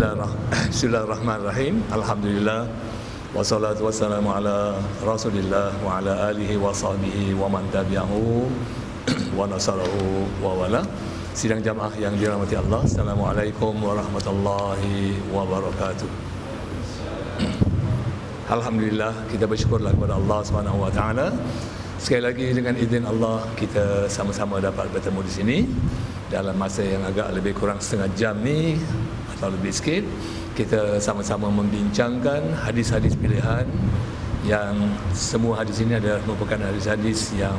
Bismillahirrahmanirrahim. Alhamdulillah wassalatu wassalamu ala Rasulillah wa ala alihi wa sahbihi wa man tabi'ahu wa nasarahu wa wala. Sidang jamaah yang dirahmati Allah, Assalamualaikum warahmatullahi wabarakatuh. Alhamdulillah, kita bersyukurlah kepada Allah Subhanahu wa taala. Sekali lagi dengan izin Allah kita sama-sama dapat bertemu di sini dalam masa yang agak lebih kurang setengah jam ni atau lebih sikit. Kita sama-sama membincangkan hadis-hadis pilihan yang semua hadis ini adalah merupakan hadis-hadis yang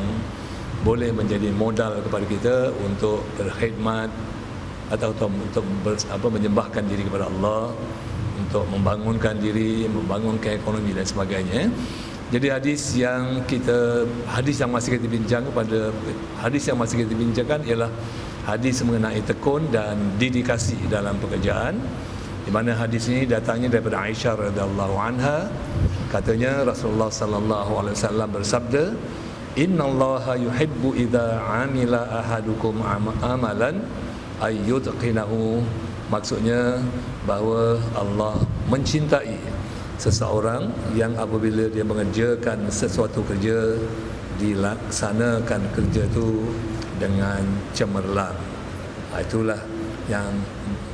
boleh menjadi modal kepada kita untuk berkhidmat atau untuk menyembahkan diri kepada Allah, untuk membangunkan diri, membangunkan ekonomi dan sebagainya. Jadi hadis yang masih kita bincangkan ialah hadis mengenai tekun dan dedikasi dalam pekerjaan, di mana hadis ini datangnya daripada Aisyah radhiyallahu anha. Katanya Rasulullah sallallahu alaihi wasallam bersabda, "Innallaha yuhibbu idza 'amila ahadukum amalan ayyutqinahu." Maksudnya bahawa Allah mencintai seseorang yang apabila dia mengerjakan sesuatu kerja, dilaksanakan kerja itu dengan cemerlang. Itulah yang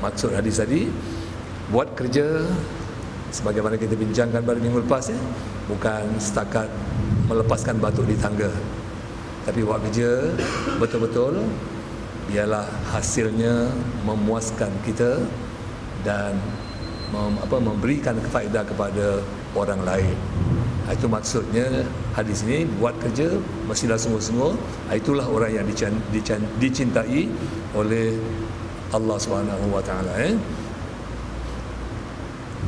maksud hadis tadi. Buat kerja sebagaimana kita bincangkan pada minggu lepas, bukan setakat melepaskan batuk di tangga, tapi buat kerja betul-betul biarlah hasilnya memuaskan kita dan memberikan faedah kepada orang lain. Itu maksudnya hadis ini. Buat kerja mestilah sungguh-sungguh. Itulah orang yang dicintai oleh Allah Subhanahu wa taala.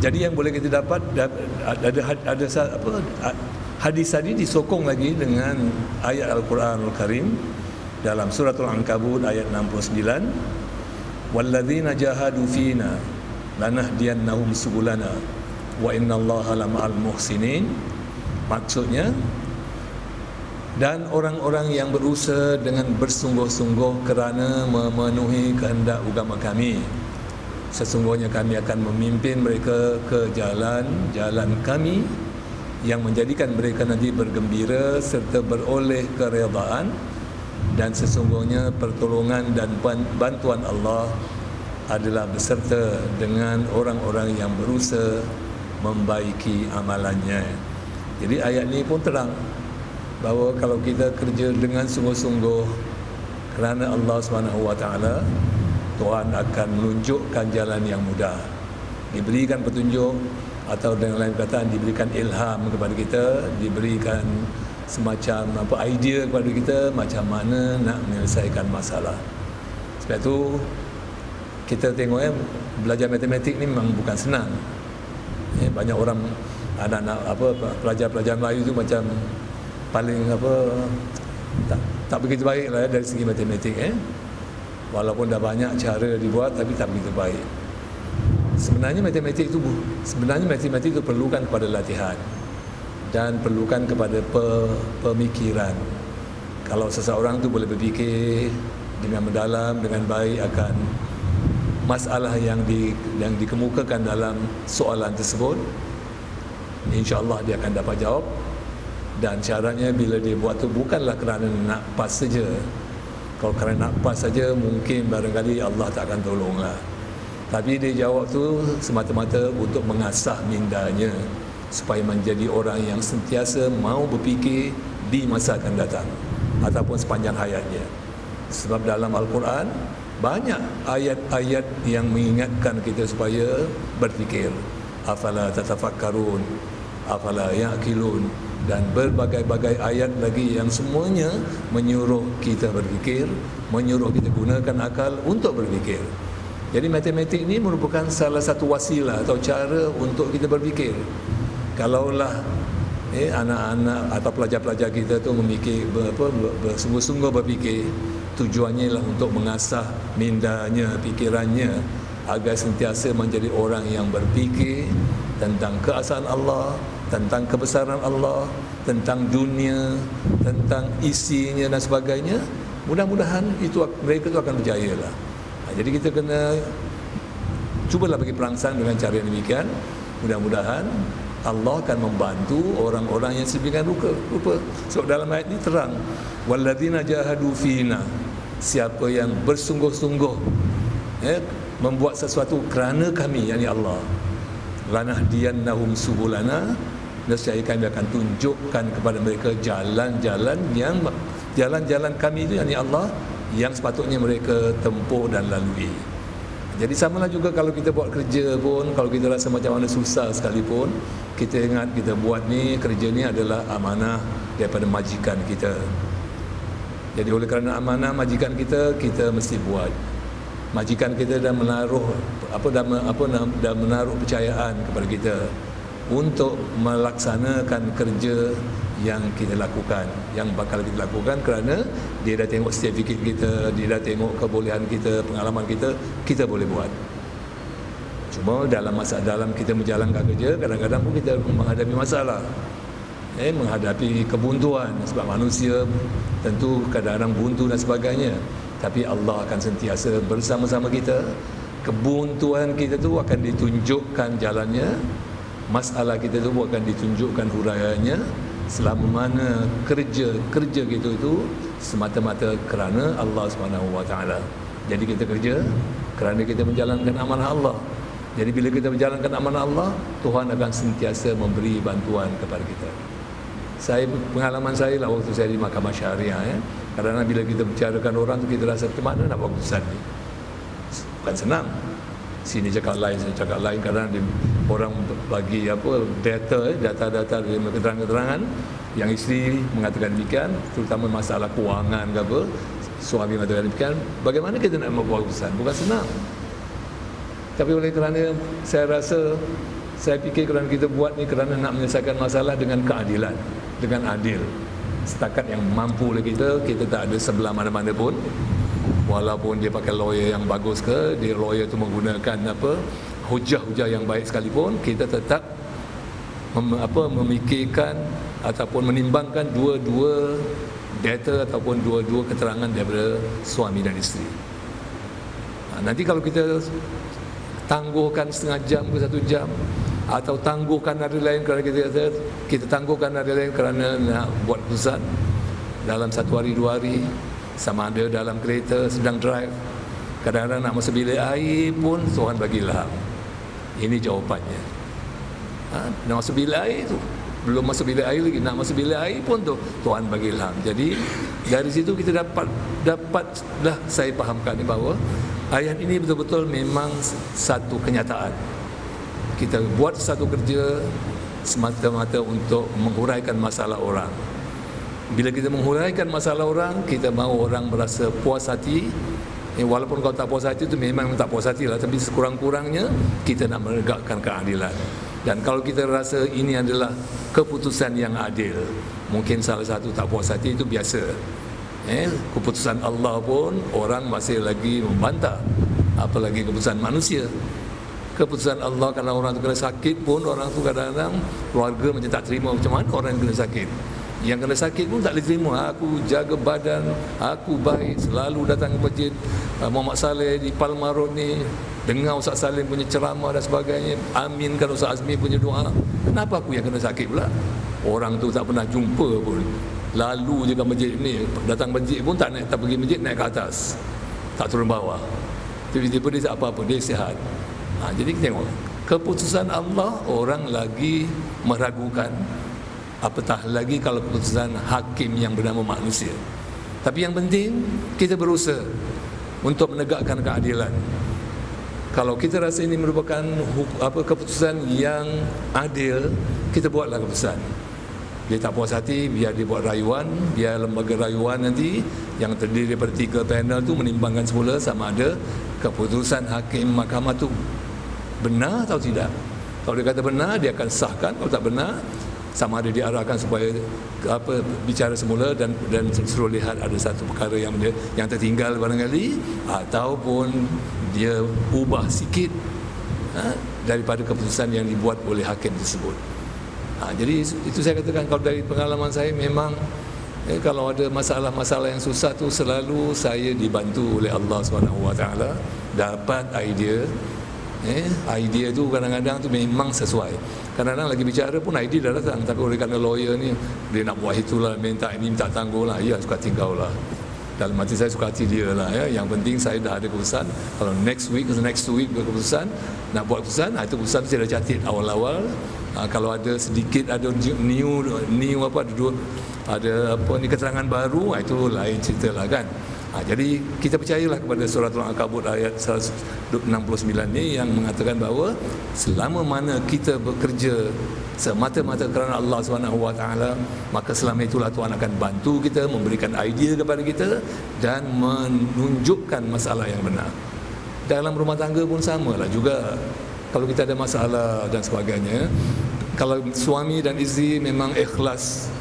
Jadi yang boleh kita dapat ada hadis tadi disokong lagi dengan ayat Al-Quranul Karim dalam suratul Ankabut ayat 69, "Walladzina jahadu fina lanahdiyannahum subulana wa innallaha lama'al muhsinin." Maksudnya, dan orang-orang yang berusaha dengan bersungguh-sungguh kerana memenuhi kehendak agama kami, sesungguhnya kami akan memimpin mereka ke jalan kami yang menjadikan mereka nanti bergembira serta beroleh keredaan, dan sesungguhnya pertolongan dan bantuan Allah adalah beserta dengan orang-orang yang berusaha membaiki amalannya. Jadi ayat ni pun terang bahawa kalau kita kerja dengan sungguh-sungguh kerana Allah SWT, Tuhan akan menunjukkan jalan yang mudah, diberikan petunjuk, atau dengan lain perkataan diberikan ilham kepada kita, diberikan semacam idea kepada kita macam mana nak menyelesaikan masalah. Sebab itu kita tengok belajar matematik ni memang bukan senang. Banyak orang, anak-anak pelajar-pelajar Melayu tu macam paling tak begitu baik lah dari segi matematik. Walaupun dah banyak cara dibuat, tapi tak begitu baik. Sebenarnya matematik itu perlukan kepada latihan dan perlukan kepada pemikiran. Kalau seseorang tu boleh berfikir dengan mendalam, dengan baik akan masalah yang dikemukakan dalam soalan tersebut, insya-Allah dia akan dapat jawab. Dan syaratnya bila dia buat tu bukanlah kerana nak pas saja. Kalau kerana nak pas saja, mungkin barangkali Allah tak akan tolonglah. Tapi dia jawab tu semata-mata untuk mengasah mindanya supaya menjadi orang yang sentiasa mau berfikir di masa akan datang ataupun sepanjang hayatnya. Sebab dalam Al-Quran banyak ayat-ayat yang mengingatkan kita supaya berfikir. Afala tatafakkarun, afala ya'qilun, dan berbagai-bagai ayat lagi yang semuanya menyuruh kita berfikir, menyuruh kita gunakan akal untuk berfikir. Jadi matematik ni merupakan salah satu wasilah atau cara untuk kita berfikir. Kalaulah anak-anak atau pelajar-pelajar kita tu memikir bersungguh-sungguh berfikir, tujuannya ialah untuk mengasah mindanya, fikirannya, agar sentiasa menjadi orang yang berfikir tentang keesaan Allah, tentang kebesaran Allah, tentang dunia, tentang isinya dan sebagainya. Mudah-mudahan mereka itu akan berjaya lah. Jadi kita kena cubalah bagi perangsang dengan cara yang demikian. Mudah-mudahan Allah akan membantu orang-orang yang sedemikian rupa. Sebab dalam ayat ini terang, walladzina jahadu fina, siapa yang bersungguh-sungguh membuat sesuatu kerana kami, yakni Allah, lanahdiyannahum subulana, nescaya kami akan tunjukkan kepada mereka jalan-jalan kami itu, yakni Allah, yang sepatutnya mereka tempuh dan lalui. Jadi samalah juga kalau kita buat kerja pun, kalau kita rasa macam mana susah sekalipun, kita ingat kita buat ni, kerja ni adalah amanah daripada majikan kita. Jadi oleh kerana amanah majikan kita, kita mesti buat. Majikan kita dah menaruh dah menaruh kepercayaan kepada kita untuk melaksanakan kerja yang kita lakukan, yang bakal kita lakukan, kerana dia dah tengok sertifikat kita, dia dah tengok kebolehan kita, pengalaman kita, kita boleh buat. Cuma dalam kita menjalankan kerja, kadang-kadang pun kita menghadapi masalah, menghadapi kebuntuan, sebab manusia tentu kadang-kadang buntu dan sebagainya. Tapi Allah akan sentiasa bersama-sama kita. Kebuntuan kita tu akan ditunjukkan jalannya, masalah kita tu akan ditunjukkan huraiannya, selama mana kerja kita itu semata-mata kerana Allah SWT. Jadi kita kerja kerana kita menjalankan amanah Allah. Jadi bila kita menjalankan amanah Allah, Tuhan akan sentiasa memberi bantuan kepada kita. Pengalaman saya lah waktu saya di Mahkamah Syariah, kadang-kadang bila kita bicarakan orang tu, kita rasa ke mana nak buat keputusan ni. Bukan senang. Sini cakap lain, sini cakap lain. Kadang-kadang orang bagi data-data dari keterangan-keterangan yang isteri mengatakan demikian, terutama masalah kewangan ke apa, suami mengatakan demikian. Bagaimana kita nak membuat keputusan? Bukan senang. Tapi oleh kerana saya fikir kerana kita buat ni kerana nak menyelesaikan masalah dengan keadilan, dengan adil. Setakat yang mampu oleh kita tak ada sebelah mana-mana pun. Walaupun dia pakai lawyer yang bagus ke, dia lawyer tu menggunakan hujah-hujah yang baik sekalipun, kita tetap memikirkan ataupun menimbangkan dua-dua data ataupun dua-dua keterangan daripada suami dan isteri. Nanti kalau kita tangguhkan setengah jam ke 1 jam, atau tangguhkan hari lain kerana kita tangguhkan hari lain kerana nak buat keputusan dalam 1 hari 2 hari, sama ada dalam kereta sedang drive, kadang-kadang nak masuk bilik air pun Tuhan bagi ilham. Ini jawapannya. Nak masuk bilik air tu, belum masuk bilik air lagi, nak masuk bilik air pun tu Tuhan bagi ilham. Jadi dari situ kita dapatlah saya fahamkan ni bahawa ayat ini betul-betul memang satu kenyataan. Kita buat satu kerja semata-mata untuk menghuraikan masalah orang. Bila kita menghuraikan masalah orang, kita mahu orang merasa puas hati. Walaupun kalau tak puas hati itu memang tak puas hati lah, tapi sekurang-kurangnya kita nak menegakkan keadilan. Dan kalau kita rasa ini adalah keputusan yang adil, mungkin salah satu tak puas hati itu biasa. Keputusan Allah pun orang masih lagi membantah, apalagi keputusan manusia. Keputusan Allah, kalau orang tu kena sakit pun, orang tu kadang-kadang keluarga macam tak terima, macam mana orang yang kena sakit. Yang kena sakit pun tak boleh terima. Aku jaga badan, aku baik, selalu datang ke masjid Muhammad Saleh di Palma Road ni, dengar Ustaz Salim punya ceramah dan sebagainya, aminkan Ustaz Azmi punya doa. Kenapa aku yang kena sakit pula? Orang tu tak pernah jumpa pun, lalu je ke masjid ni, datang masjid pun tak pergi masjid, naik ke atas, tak turun bawah. Tiba-tiba dia apa-apa, dia sihat. Jadi kita tengok keputusan Allah, orang lagi meragukan, apatah lagi kalau keputusan hakim yang bernama manusia. Tapi yang penting kita berusaha untuk menegakkan keadilan. Kalau kita rasa ini merupakan keputusan yang adil, kita buatlah keputusan. Dia tak puas hati, biar dia buat rayuan, biar lembaga rayuan nanti yang terdiri daripada 3 panel tu menimbangkan semula sama ada keputusan hakim mahkamah tu benar atau tidak. Kalau dia kata benar, dia akan sahkan. Kalau tak benar, sama ada diarahkan supaya bicara semula dan suruh lihat ada satu perkara yang tertinggal barangkali, ataupun dia ubah sikit daripada keputusan yang dibuat oleh hakim tersebut. Jadi itu saya katakan, kalau dari pengalaman saya memang kalau ada masalah-masalah yang susah tu, selalu saya dibantu oleh Allah SWT dapat idea Idea tu kadang-kadang tu memang sesuai. Kadang-kadang lagi bicara pun idea dah datang, tapi oleh kerana lawyer ni dia nak buat itulah, minta ini, minta tangguh lah, ya suka hati kau lah. Dalam hati saya suka hati dia lah, ya. Yang penting saya dah ada keputusan. Kalau next week berkeputusan nak buat keputusan, itu keputusan saya dah catat awal-awal. Kalau ada sedikit ada new apa, ada apa ni keterangan baru, itu lain cerita lah kan. Jadi kita percayalah kepada Suratul Ankabut ayat 169 ni yang mengatakan bahawa selama mana kita bekerja semata-mata kerana Allah SWT, maka selama itulah Tuhan akan bantu kita, memberikan idea kepada kita dan menunjukkan masalah yang benar. Dalam rumah tangga pun samalah juga. Kalau kita ada masalah dan sebagainya, kalau suami dan isteri memang ikhlas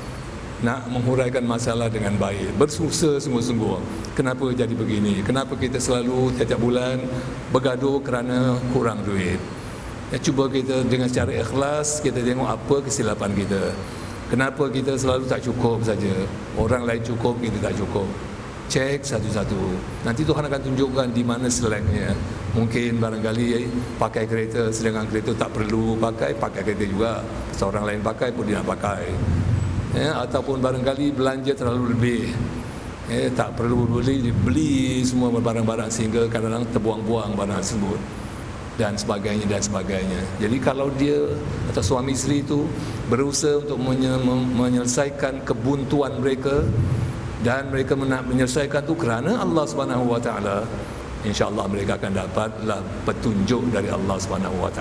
nak menghuraikan masalah dengan baik, berusaha sungguh-sungguh. Kenapa jadi begini? Kenapa kita selalu tiap-tiap bulan bergaduh kerana kurang duit? Cuba kita dengan secara ikhlas, kita tengok apa kesilapan kita. Kenapa kita selalu tak cukup saja? Orang lain cukup, kita tak cukup. Cek satu-satu. Nanti Tuhan akan tunjukkan di mana slacknya. Mungkin barangkali pakai kereta, sedangkan kereta tak perlu pakai kereta juga. Seorang lain pakai pun dia nak pakai. Ataupun barangkali belanja terlalu lebih, tak perlu beli semua barang-barang sehingga kadang-kadang terbuang-buang barang tersebut dan sebagainya. Jadi kalau dia atau suami isteri itu berusaha untuk menyelesaikan kebuntuan mereka dan mereka nak menyelesaikan itu kerana Allah SWT, insya-Allah mereka akan dapatlah petunjuk dari Allah SWT.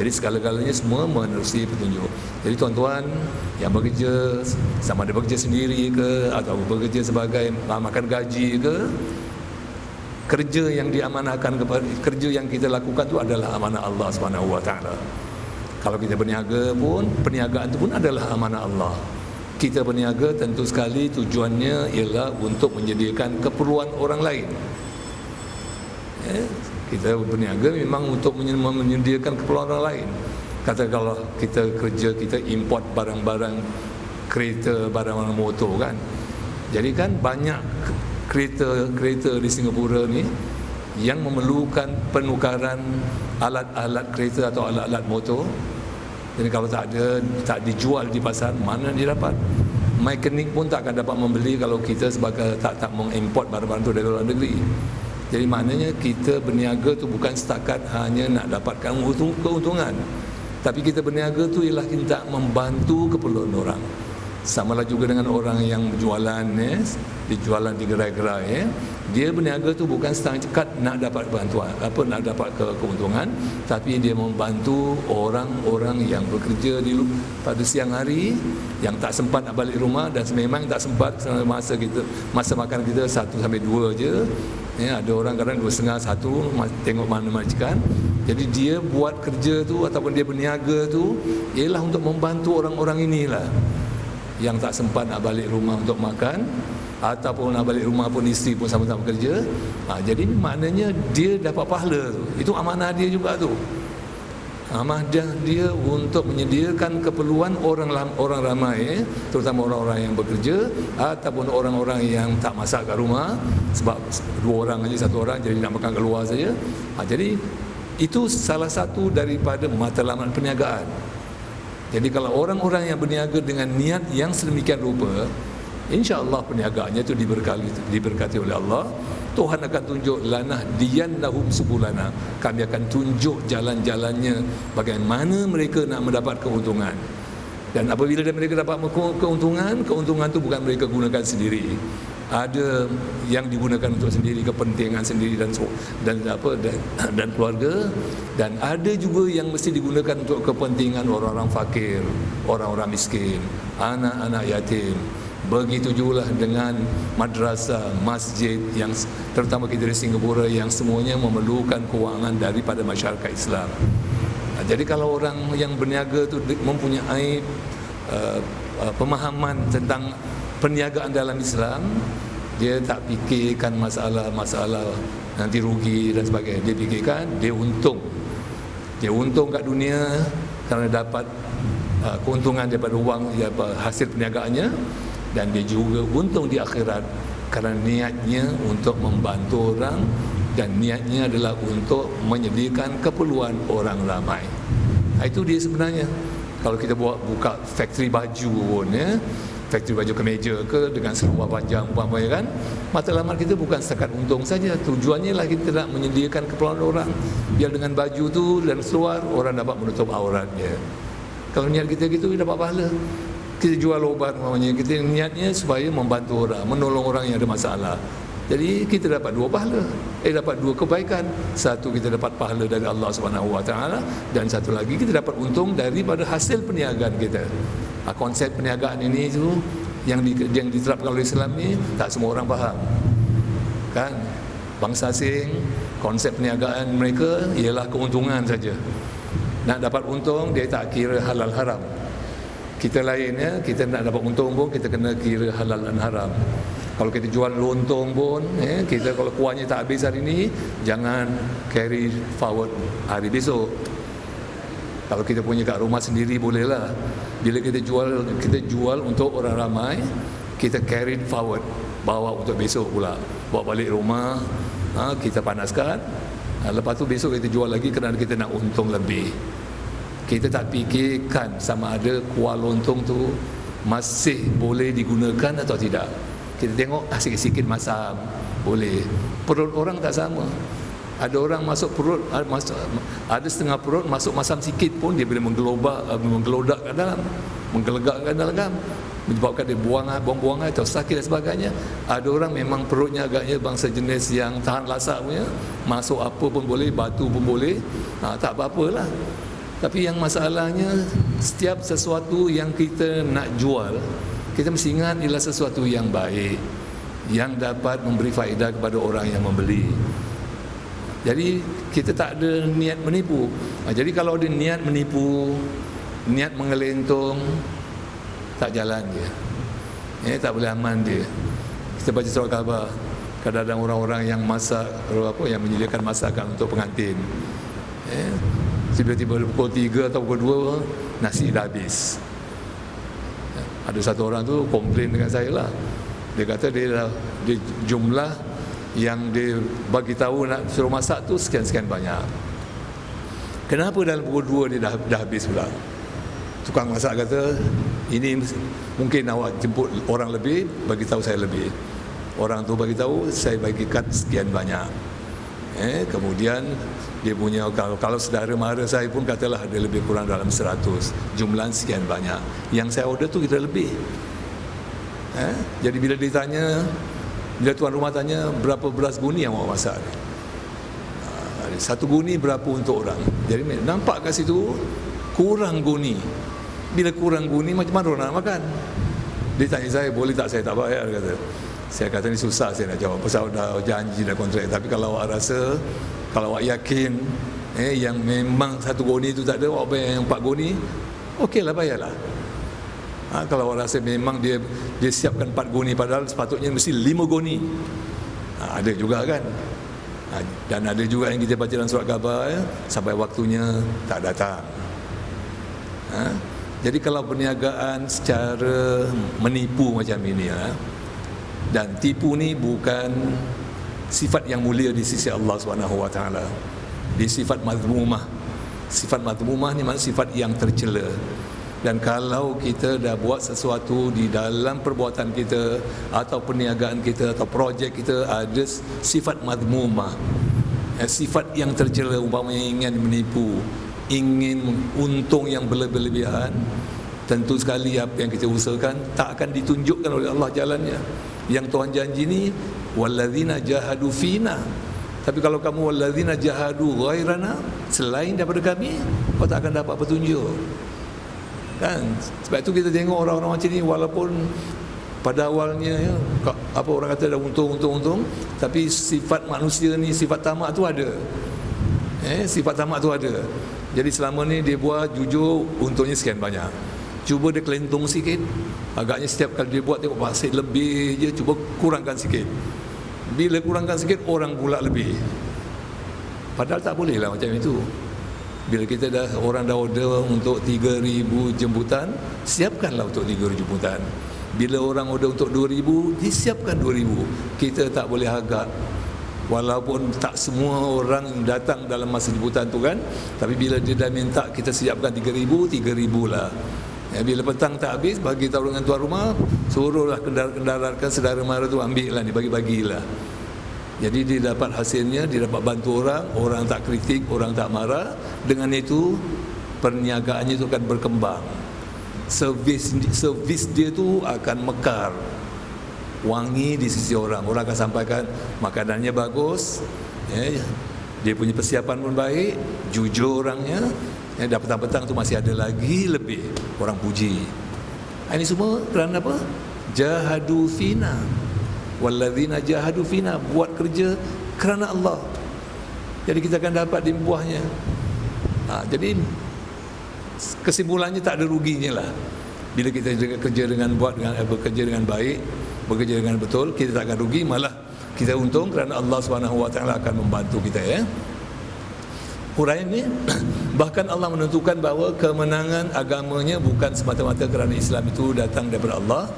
Jadi segala-galanya semua menerusi petunjuk. Jadi tuan-tuan yang bekerja, sama ada bekerja sendiri ke atau bekerja sebagai makan gaji ke, kerja yang diamanahkan kepada, kerja yang kita lakukan itu adalah amanah Allah SWT. Kalau kita berniaga pun, perniagaan itu pun adalah amanah Allah. Kita berniaga tentu sekali tujuannya ialah untuk menyediakan keperluan orang lain. Kita berniaga memang untuk menyediakan keperluan orang lain. Kata kalau kita kerja, kita import barang-barang kereta, barang-barang motor kan. Jadi kan banyak kereta di Singapura ni yang memerlukan penukaran alat-alat kereta atau alat-alat motor. Jadi kalau tak dijual di pasar, mana dia dapat? Mekanik pun tak akan dapat membeli kalau kita sebagai tak mengimport barang-barang itu dari luar negeri. Jadi maknanya kita berniaga tu bukan setakat hanya nak dapatkan keuntungan, tapi kita berniaga tu ialah kita membantu keperluan orang. Samalah juga dengan orang yang jualan, dijualan di gerai-gerai, dia berniaga tu bukan setakat nak dapat bantuan, nak dapat keuntungan, tapi dia membantu orang-orang yang bekerja pada siang hari yang tak sempat nak balik rumah, dan memang tak sempat masa makan kita 1 sampai 2 je. Ada orang kadang 2.30, 1 tengok mana majikan. Jadi dia buat kerja tu ataupun dia berniaga tu ialah untuk membantu orang-orang inilah yang tak sempat nak balik rumah untuk makan, ataupun nak balik rumah pun isteri pun sama-sama kerja. Jadi maknanya dia dapat pahala tu. Itu amanah dia juga tu. Amanah dia untuk menyediakan keperluan orang ramai, terutama orang-orang yang bekerja ataupun orang-orang yang tak masak kat rumah, sebab 2 orang aja, 1 orang jadi nak makan keluar saja. Jadi itu salah satu daripada matlamat perniagaan. Jadi kalau orang-orang yang berniaga dengan niat yang sedemikian rupa, insya-Allah perniagaannya itu diberkati oleh Allah. Tuhan akan tunjuk lana diyannahum subulana. Kami akan tunjuk jalan-jalannya bagaimana mereka nak mendapat keuntungan. Dan apabila mereka dapat keuntungan itu bukan mereka gunakan sendiri. Ada yang digunakan untuk sendiri, kepentingan sendiri dan keluarga, dan ada juga yang mesti digunakan untuk kepentingan orang-orang fakir, orang-orang miskin, anak-anak yatim. Begitu jugalah dengan madrasah, masjid yang terutama kita di Singapura yang semuanya memerlukan kewangan daripada masyarakat Islam. Jadi kalau orang yang berniaga itu mempunyai pemahaman tentang perniagaan dalam Islam, dia tak fikirkan masalah nanti rugi dan sebagainya. Dia fikirkan dia untung kat dunia kerana dapat keuntungan daripada wang, hasil perniagaannya, dan dia juga untung di akhirat kerana niatnya untuk membantu orang dan niatnya adalah untuk menyediakan keperluan orang ramai. Itu dia sebenarnya. Kalau kita buka factory baju pun, ya, factory baju kemeja ke dengan seluar panjang umpamanya kan, matlamat kita bukan setakat untung saja. Tujuannya lah kita nak menyediakan keperluan orang, biar dengan baju tu dan seluar orang dapat menutup auratnya. Kalau niat kita gitu, kita dapat pahala. Kita jual ubat umpamanya, kita niatnya supaya membantu orang, menolong orang yang ada masalah. Jadi kita dapat dua pahala, dapat dua kebaikan. Satu, kita dapat pahala dari Allah Subhanahu Wa Taala, dan satu lagi kita dapat untung daripada hasil perniagaan kita. Konsep perniagaan ini tu yang diterapkan oleh Islam ni tak semua orang faham. Kan? Bangsa asing, konsep perniagaan mereka ialah keuntungan saja. Nak dapat untung, dia tak kira halal haram. Kita lain, ya, kita nak dapat untung pun kita kena kira halal dan haram. Kalau kita jual lontong pun, kita kalau kuahnya tak habis hari ini, jangan carry forward hari besok. Kalau kita punya kat rumah sendiri bolehlah. Bila kita jual untuk orang ramai, kita carry forward, bawa untuk besok pula, bawa balik rumah, kita panaskan, lepas tu besok kita jual lagi kerana kita nak untung lebih. Kita tak fikirkan sama ada kuah lontong tu masih boleh digunakan atau tidak. Kita tengok sikit-sikit masam, boleh. Perut orang tak sama. Ada orang masuk perut, ada setengah perut masuk masam sikit pun dia boleh menggelodak ke dalam, menggelegak ke dalam, menyebabkan dia buang atau sakit dan sebagainya. Ada orang memang perutnya agaknya bangsa jenis yang tahan lasak punya, masuk apa pun boleh, batu pun boleh, tak apa-apalah. Tapi yang masalahnya, setiap sesuatu yang kita nak jual, kita mesti ingat ialah sesuatu yang baik, yang dapat memberi faedah kepada orang yang membeli. Jadi kita tak ada niat menipu. Jadi kalau ada niat menipu, niat mengelentung, tak jalan dia. Tak boleh aman dia. Kita baca surat khabar, kadang-kadang orang-orang yang masak, yang menyediakan masakan untuk pengantin, tiba-tiba pukul 3 atau pukul 2 nasi dah habis. Ada satu orang tu komplain dengan saya lah. Dia kata dia jumlah yang dia bagi tahu nak suruh masak tu sekian-sekian banyak. Kenapa dalam pukul 2 dia dah habis pula? Tukang masak kata, ini mungkin awak jemput orang lebih, bagi tahu saya lebih. Orang tu bagi tahu, saya bagi kad sekian banyak. Kemudian dia punya, kalau saudara mara saya pun katalah ada lebih kurang dalam 100, jumlah sekian banyak. Yang saya order tu kita lebih. Jadi bila ditanya, bila tuan rumah tanya berapa beras guni yang awak masak, satu guni berapa untuk orang. Jadi nampak kat situ kurang guni. Bila kurang guni, macam mana orang nak makan? Dia tanya saya, boleh tak saya tak bayar, kata. Saya kata ni susah saya nak jawab, pasal dah janji dah kontrak. Tapi kalau awak rasa, kalau awak yakin yang memang satu goni itu tak ada, awak bayar yang 4 goni, okeylah, bayarlah. Kalau awak rasa memang dia siapkan 4 goni, padahal sepatutnya mesti 5 goni, ada juga kan. Dan ada juga yang kita baca dalam surat khabar, sampai waktunya tak datang. Jadi kalau perniagaan secara menipu macam ini, dan tipu ni bukan sifat yang mulia di sisi Allah Subhanahu Wa Taala. Di sifat mazmumah. Sifat mazmumah ni maksud sifat yang tercela. Dan kalau kita dah buat sesuatu di dalam perbuatan kita atau perniagaan kita atau projek kita ada sifat mazmumah, sifat yang tercela, umpamanya ingin menipu, ingin untung yang berlebihan, tentu sekali apa yang kita usahakan tak akan ditunjukkan oleh Allah jalannya. Yang Tuhan janji ni, wallazina jahadu fina. Tapi kalau kamu wallazina jahadu ghairana, selain daripada kami, kau tak akan dapat petunjuk. Kan? Sebab itu kita tengok orang-orang macam ni, walaupun pada awalnya apa orang kata dah untung, tapi sifat manusia ni, sifat tamak tu ada. Sifat tamak tu ada. Jadi selama ni dia buat jujur, untungnya sekian banyak. Cuba dia kelentung sikit, agaknya setiap kali dia buat tengok masih lebih je, cuba kurangkan sikit. Bila kurangkan sikit, orang pula lebih. Padahal tak boleh lah macam itu. Bila kita orang dah order untuk 3,000 jemputan, siapkanlah untuk 3,000 jemputan. Bila orang order untuk 2,000, disiapkan 2,000. Kita tak boleh agak Walaupun tak semua orang datang dalam masa jemputan tu kan, tapi bila dia dah minta kita siapkan 3,000 lah. Bila petang tak habis, bagi tahu dengan tuan rumah, suruhlah kendarakan saudara mara tu ambil lah, dibagi-bagilah. Jadi dia dapat hasilnya, dia dapat bantu orang tak kritik, orang tak marah. Dengan itu perniagaannya itu akan berkembang. Servis dia tu akan mekar, wangi di sisi orang. Orang akan sampaikan makanannya bagus, dia punya persiapan pun baik, jujur orangnya. Dah petang-petang tu masih ada lagi lebih, orang puji. Ini semua kerana apa? Jahadu fina, walladzina jahadu fina, buat kerja kerana Allah. Jadi kita akan dapat di buahnya. Jadi kesimpulannya tak ada ruginya lah. Bila kita bekerja dengan baik, bekerja dengan betul, kita tak akan rugi, malah kita untung kerana Allah SWT akan membantu kita, ya. Huraian ini bahkan Allah menentukan bahawa kemenangan agamanya bukan semata-mata kerana Islam itu datang daripada Allah.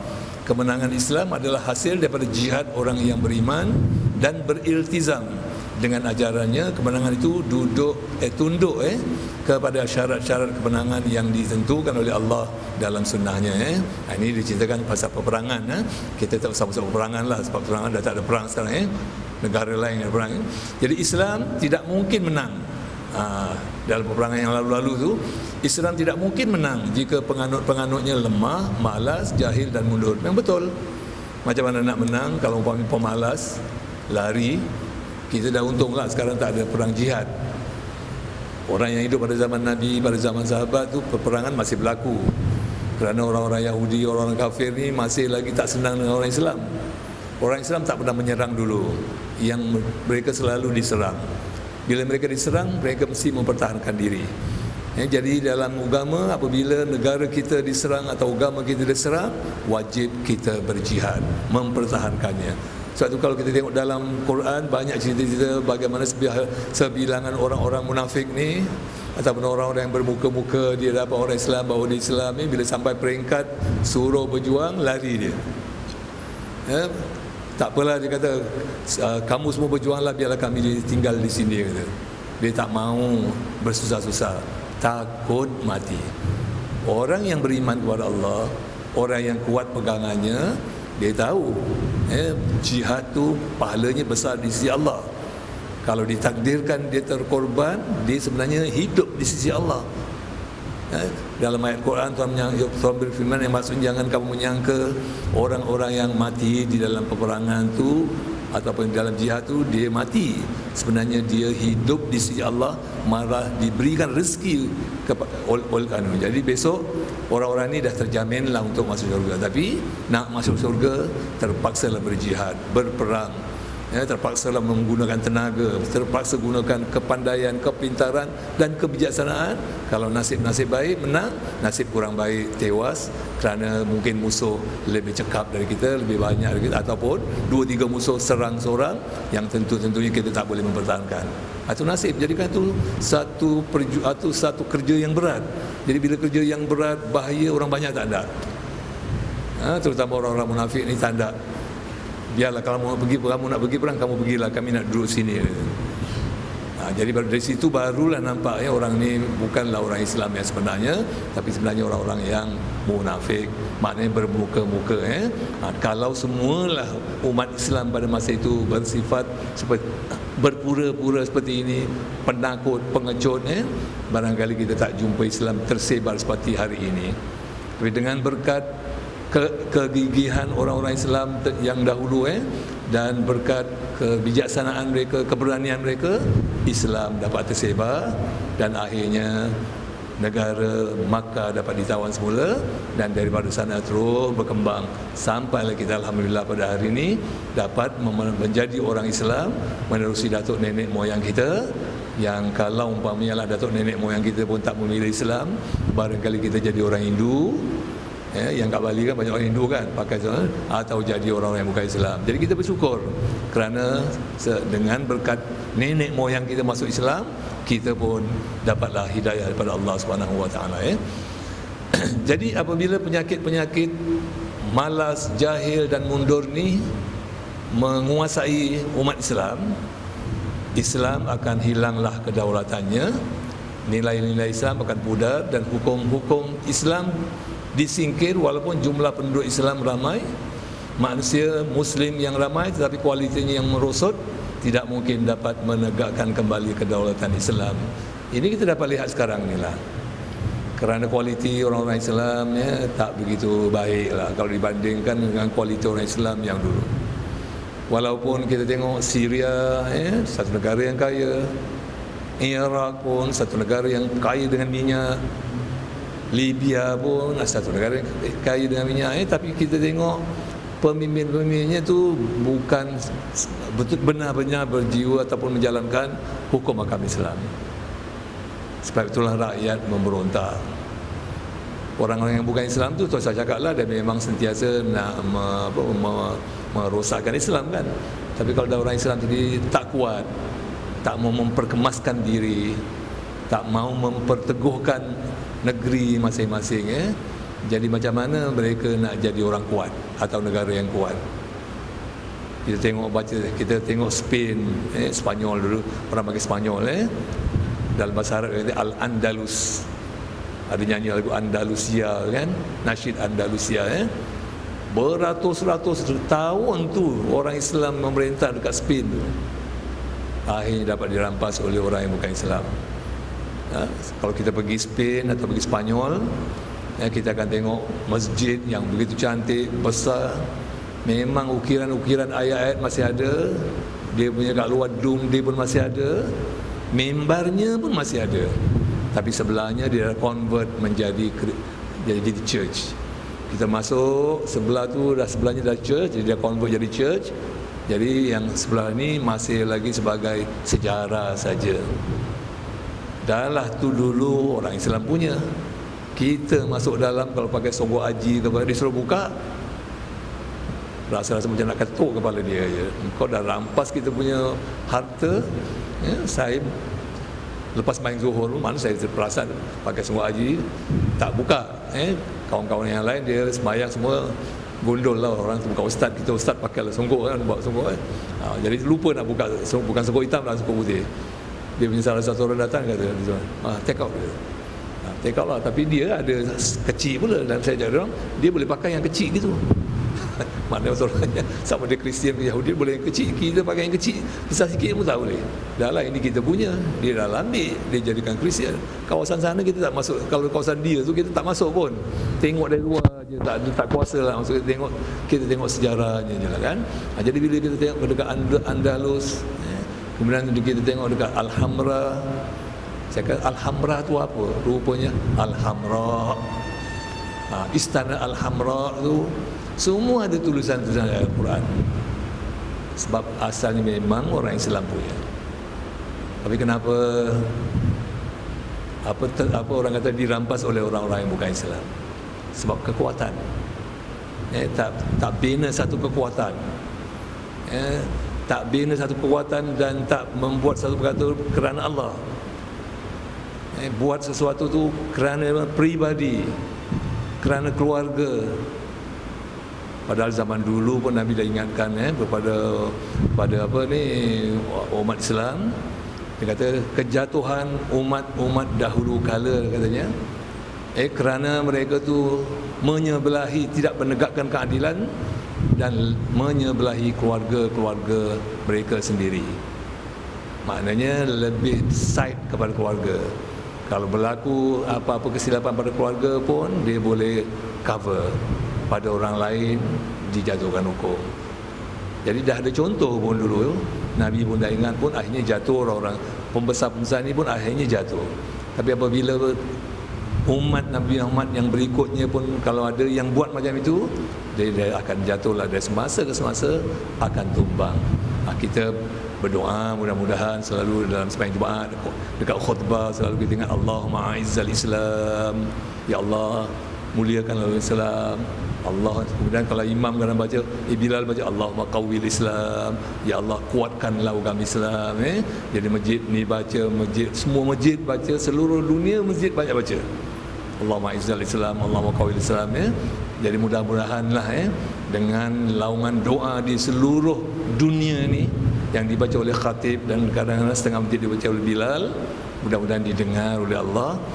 Kemenangan Islam adalah hasil daripada jihad orang yang beriman dan beriltizam dengan ajarannya. Kemenangan itu tunduk kepada syarat-syarat kemenangan yang ditentukan oleh Allah dalam sunnahnya. Ini diceritakan pasal peperangan. Kita tak sama-sama peperangan lah, sebab peperangan dah tak ada perang sekarang. Negara lain yang perang. Jadi Islam tidak mungkin menang. Dalam peperangan yang lalu-lalu tu, Islam tidak mungkin menang jika penganut-penganutnya lemah, malas, jahil dan mundur. Memang betul. Macam mana nak menang kalau umpamanya pemalas, lari? Kita dah untunglah sekarang tak ada perang jihad. Orang yang hidup pada zaman Nabi, pada zaman sahabat tu, peperangan masih berlaku. Kerana orang-orang Yahudi, orang-orang kafir ni masih lagi tak senang dengan orang Islam. Orang Islam tak pernah menyerang dulu. Yang mereka selalu diserang. Bila mereka diserang, mereka mesti mempertahankan diri. Jadi dalam agama, apabila negara kita diserang atau agama kita diserang, wajib kita berjihad, mempertahankannya. Sebab itu kalau kita tengok dalam Quran, banyak cerita-cerita bagaimana sebilangan orang-orang munafik ni, ataupun orang-orang yang bermuka-muka di hadapan orang Islam, bahawa di Islam ni bila sampai peringkat suruh berjuang, lari dia. Tak apalah, dia kata, kamu semua berjuanglah, biarlah kami tinggal di sini, dia kata. Dia tak mahu bersusah-susah, takut mati. Orang yang beriman kepada Allah, orang yang kuat pegangannya, dia tahu jihad tu pahalanya besar di sisi Allah. Kalau ditakdirkan dia terkorban, dia sebenarnya hidup di sisi Allah. Dalam ayat Quran Tuhan berfirman, yang maksudnya jangan kamu menyangka orang-orang yang mati di dalam peperangan tu ataupun dalam jihad tu dia mati. Sebenarnya dia hidup di sisi Allah, malah diberikan rezeki oleh anu. Jadi besok orang-orang ni dah terjaminlah untuk masuk syurga. Tapi nak masuk syurga terpaksalah berjihad, berperang. Terpaksalah menggunakan tenaga, terpaksa gunakan kepandaian, kepintaran dan kebijaksanaan. Kalau nasib-nasib baik menang, nasib kurang baik tewas kerana mungkin musuh lebih cekap dari kita, lebih banyak dari kita, ataupun 2-3 musuh serang seorang yang tentunya kita tak boleh mempertahankan. Itu nasib. Jadi kan itu satu kerja yang berat. Jadi bila kerja yang berat, bahaya, orang banyak tak ada. Terutama orang-orang munafik ni tanda. Biarlah kalau kamu nak pergi perang, kamu pergilah, kami nak duduk sini. Jadi dari situ barulah nampak orang ni bukanlah orang Islam yang sebenarnya, tapi sebenarnya orang-orang yang munafik, maknanya bermuka-muka. Kalau semualah umat Islam pada masa itu bersifat seperti berpura-pura seperti ini, penakut, pengecut, barangkali kita tak jumpa Islam tersebar seperti hari ini. Tapi dengan berkat kegigihan orang-orang Islam yang dahulu dan berkat kebijaksanaan mereka, keberanian mereka, Islam dapat tersebar dan akhirnya negara Makkah dapat ditawan semula, dan daripada sana terus berkembang sampailah kita alhamdulillah pada hari ini dapat menjadi orang Islam menerusi datuk nenek moyang kita. Yang kalau umpamanya lah datuk nenek moyang kita pun tak memilih Islam, barangkali kita jadi orang Hindu. Yang kat Bali kan banyak orang Hindu kan pakai Islam, atau jadi orang yang bukan Islam. Jadi kita bersyukur kerana dengan berkat nenek moyang kita masuk Islam, kita pun dapatlah hidayah daripada Allah Subhanahu Wa Taala. Jadi apabila penyakit-penyakit malas, jahil dan mundur ni menguasai umat Islam, Islam akan hilanglah kedaulatannya, nilai-nilai Islam akan pudar dan hukum-hukum Islam disingkir. Walaupun jumlah penduduk Islam ramai, manusia Muslim yang ramai, tetapi kualitinya yang merosot, tidak mungkin dapat menegakkan kembali kedaulatan Islam. Ini kita dapat lihat sekarang ni lah. Kerana kualiti orang-orang Islam tak begitu baik lah kalau dibandingkan dengan kualiti orang Islam yang dulu. Walaupun kita tengok Syria, satu negara yang kaya, Iraq pun satu negara yang kaya dengan minyak, Libya pun satu negara yang kaya dengan minyak, tapi kita tengok pemimpin-pemimpinnya tu bukan benar-benar berjiwa ataupun menjalankan hukum agama Islam. Sebab itulah rakyat memberontak. Orang-orang yang bukan Islam tu saya cakaplah, dia memang sentiasa nak merosakkan Islam kan. Tapi kalau ada orang Islam sendiri tak kuat, tak mau memperkemaskan diri, tak mau memperteguhkan negeri masing-masing, jadi macam mana mereka nak jadi orang kuat atau negara yang kuat? Kita tengok Spain, Spanyol dulu, orang panggil Spanyol, dalam bahasa Arab kata Al-Andalus. Ada nyanyi lagu Andalusia kan, nasyid Andalusia. Beratus-ratus tahun tu orang Islam memerintah dekat Spain tu, akhirnya dapat dirampas oleh orang yang bukan Islam. Kalau kita pergi Spain atau pergi Spanyol, kita akan tengok masjid yang begitu cantik, besar. Memang ukiran-ukiran ayat-ayat masih ada, dia punya kat luar dom dia pun masih ada, mimbarnya pun masih ada. Tapi sebelahnya dia dah convert menjadi jadi church. Kita masuk sebelah tu, sebelahnya dah church, jadi dia convert jadi church. Jadi yang sebelah ni masih lagi sebagai sejarah saja. Dah lah tu dulu orang Islam punya. Kita masuk dalam, kalau pakai sogok haji ke apa, dia suruh buka, rasa-rasa macam nak ketuk kepala dia je. Kau dah rampas kita punya harta. Saya lepas main Zuhur, mana saya terperasan pakai sogok haji tak buka. Kawan-kawan yang lain dia sembahyang semua gondol lah, orang tu bukan ustaz, kita ustaz pakai lah songkok kan, bawa songkok kan. Jadi lupa nak buka, bukan songkok hitam lah, songkok putih. Dia punya salah satu orang datang kata, take out dia. Take out lah, tapi dia ada kecil pula dalam saya cakap dia boleh pakai yang kecil gitu. Mana orangnya sama dia Kristian ke Yahudi boleh yang kecil, kita pakai yang kecil, besar sikit pun tak boleh. Dah lah, ini kita punya, dia dah ambil, dia jadikan Kristian. Kawasan sana kita tak masuk, kalau kawasan dia tu kita tak masuk pun, tengok dari luar je, tak kuasa lah. Maksudnya kita tengok sejarahnya je lah kan. Jadi bila kita tengok dekat Andalus, kemudian kita tengok dekat Alhambra. Saya kata Alhambra tu apa? Rupanya Alhamra, Istana Alhamra tu semua ada tulisan-tulisan Al-Quran. Sebab asalnya memang orang Islam punya. Tapi kenapa apa orang kata dirampas oleh orang-orang yang bukan Islam? Sebab kekuatan. Tak bina satu kekuatan. Tak bina satu kekuatan dan tak membuat satu perkara kerana Allah. Buat sesuatu tu kerana pribadi, kerana keluarga. Padahal zaman dulu pun Nabi dah ingatkan kepada umat Islam. Dia kata kejatuhan umat dahulu kala katanya, kerana mereka tu menyebelahi, tidak menegakkan keadilan dan menyebelahi keluarga-keluarga mereka sendiri. Maknanya lebih side kepada keluarga. Kalau berlaku apa-apa kesilapan pada keluarga pun dia boleh cover, pada orang lain dijatuhkan hukum. Jadi dah ada contoh pun dulu, Nabi pun dah ingat pun akhirnya jatuh orang-orang pembesar-pembesar ni pun akhirnya jatuh. Tapi apabila umat Nabi Muhammad yang berikutnya pun kalau ada yang buat macam itu, dia akan jatuhlah, dari semasa ke semasa akan tumbang. Kita berdoa mudah-mudahan selalu dalam sembahyang Jumaat, dekat khutbah selalu kita ingat Allahumma a'izzal Islam, ya Allah muliakanlah Islam. Allah, kemudian kalau imam kadang baca, Bilal baca Allahumma qawwil Islam, ya Allah kuatkanlah agama Islam. Jadi masjid ni baca, semua masjid baca, seluruh dunia masjid banyak baca Allahumma izzal Islam, Allahumma qawwil Islam. Jadi mudah-mudahanlah dengan laungan doa di seluruh dunia ni, yang dibaca oleh khatib dan kadang-kadang setengah menit dibaca oleh Bilal, mudah-mudahan didengar oleh Allah.